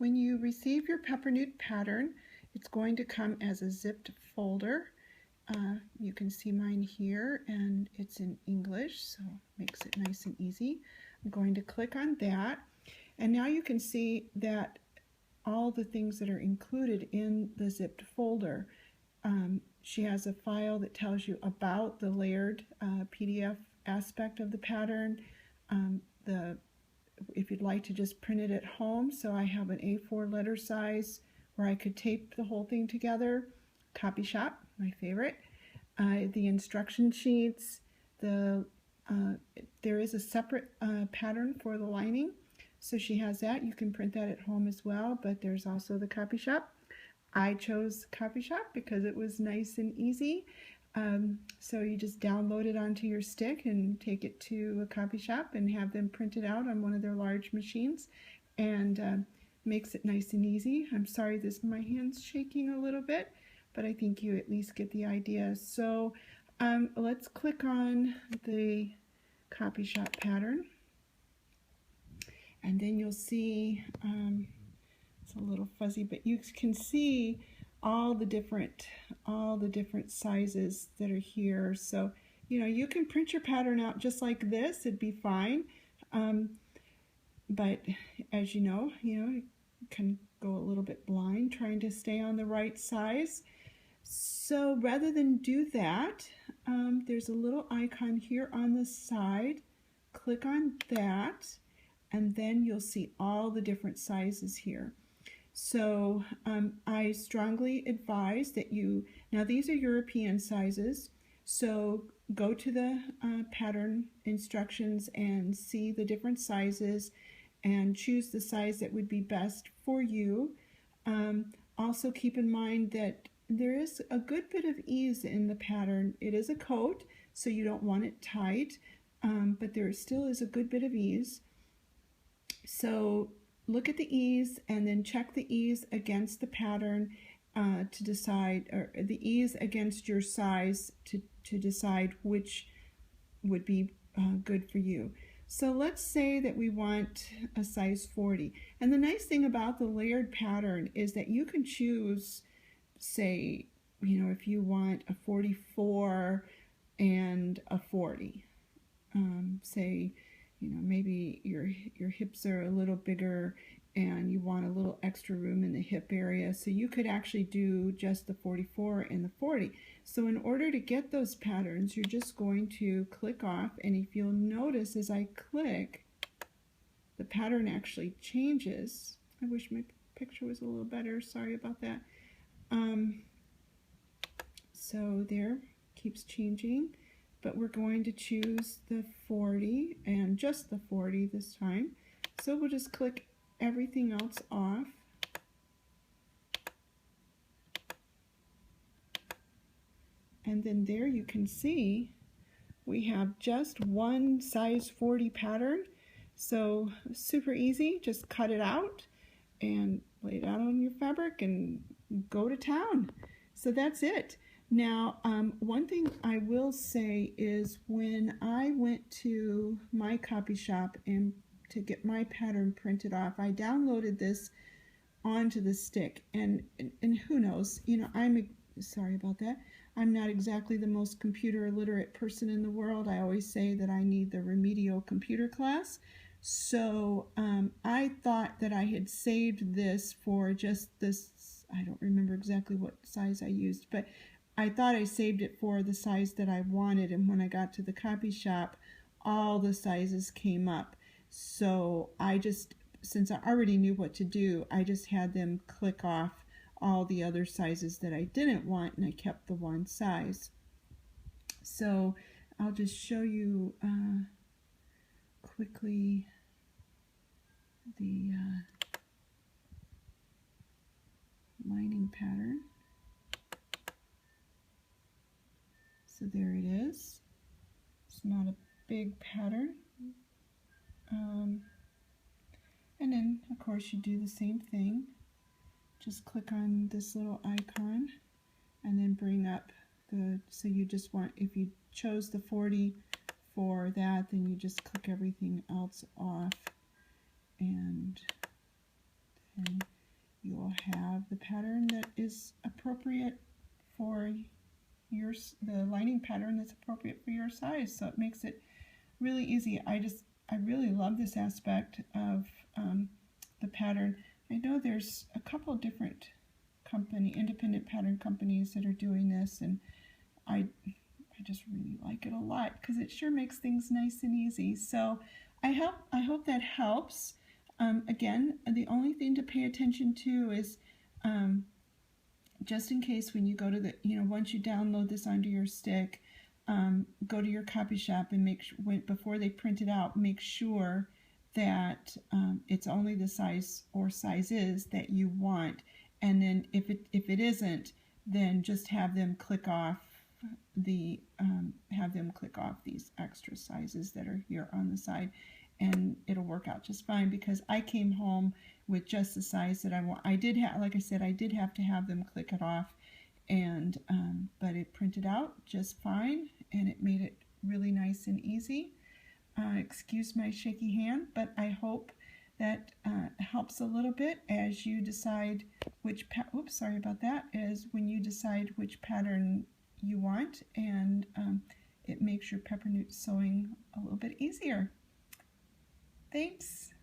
When you receive your Pepernoot pattern, it's going to come as a zipped folder. You can see mine here, and it's in English, so it makes it nice and easy. I'm going to click on that, and now you can see that all the things that are included in the zipped folder. She has a file that tells you about the layered PDF aspect of the pattern, if you'd like to just print it at home. So I have an A4 letter size where I could tape the whole thing together. Copy shop, my favorite. The instruction sheets. There is a separate pattern for the lining, so she has that. You can print that at home as well, but there's also the copy shop. I chose copy shop because it was nice and easy. So you just download it onto your stick and take it to a copy shop and have them print it out on one of their large machines, and makes it nice and easy. I'm sorry my hand's shaking a little bit, but I think you at least get the idea. So let's click on the copy shop pattern, and then you'll see it's a little fuzzy, but you can see all the different sizes that are here. So you can print your pattern out just like this, it'd be fine, but as you can go a little bit blind trying to stay on the right size. So rather than do that, there's a little icon here on the side. Click on that, and then you'll see all the different sizes here. So I strongly advise that now these are European sizes, so go to the pattern instructions and see the different sizes and choose the size that would be best for you. Also keep in mind that there is a good bit of ease in the pattern. It is a coat, so you don't want it tight, but there still is a good bit of ease. So look at the ease and then check the ease against the pattern to decide, or the ease against your size to decide which would be good for you. So let's say that we want a size 40. And the nice thing about the layered pattern is that you can choose, say, if you want a 44 and a 40. Say, maybe your hips are a little bigger and you want a little extra room in the hip area, so you could actually do just the 44 and the 40. So in order to get those patterns, you're just going to click off, and if you'll notice as I click, the pattern actually changes. I wish my picture was a little better, sorry about that. So there, keeps changing, but we're going to choose the 40 and just the 40 this time. So we'll just click everything else off. And then there you can see we have just one size 40 pattern. So super easy, just cut it out and lay it out on your fabric and go to town. So that's it. Now, one thing I will say is when I went to my copy shop and to get my pattern printed off, I downloaded this onto the stick, and who knows, I'm sorry about that. I'm not exactly the most computer illiterate person in the world. I always say that I need the remedial computer class. So I thought that I had saved this for just this, I don't remember exactly what size I used, but I thought I saved it for the size that I wanted, and when I got to the copy shop, all the sizes came up. So since I already knew what to do, I just had them click off all the other sizes that I didn't want, and I kept the one size. So I'll just show you quickly the lining pattern. So there it is. It's not a big pattern. And then, of course, you do the same thing. Just click on this little icon and then bring up so you just want, if you chose the 40 for that, then you just click everything else off, and then you'll have the pattern that is appropriate for the lining pattern that's appropriate for your size. So it makes it really easy. I really love this aspect of the pattern. I know there's a couple different independent pattern companies that are doing this, and I just really like it a lot because it sure makes things nice and easy. So I hope that helps. Again, the only thing to pay attention to is just in case when you go to once you download this onto your stick, go to your copy shop and before they print it out, make sure that it's only the size or sizes that you want. And then if it isn't, then just have them click off these extra sizes that are here on the side, and it'll work out just fine, because I came home with just the size that I want. Like I said, I did have to have them click it off, and but it printed out just fine, and it made it really nice and easy. Excuse my shaky hand, but I hope that helps a little bit as you decide when you decide which pattern you want, and it makes your Pepernoot sewing a little bit easier. Thanks.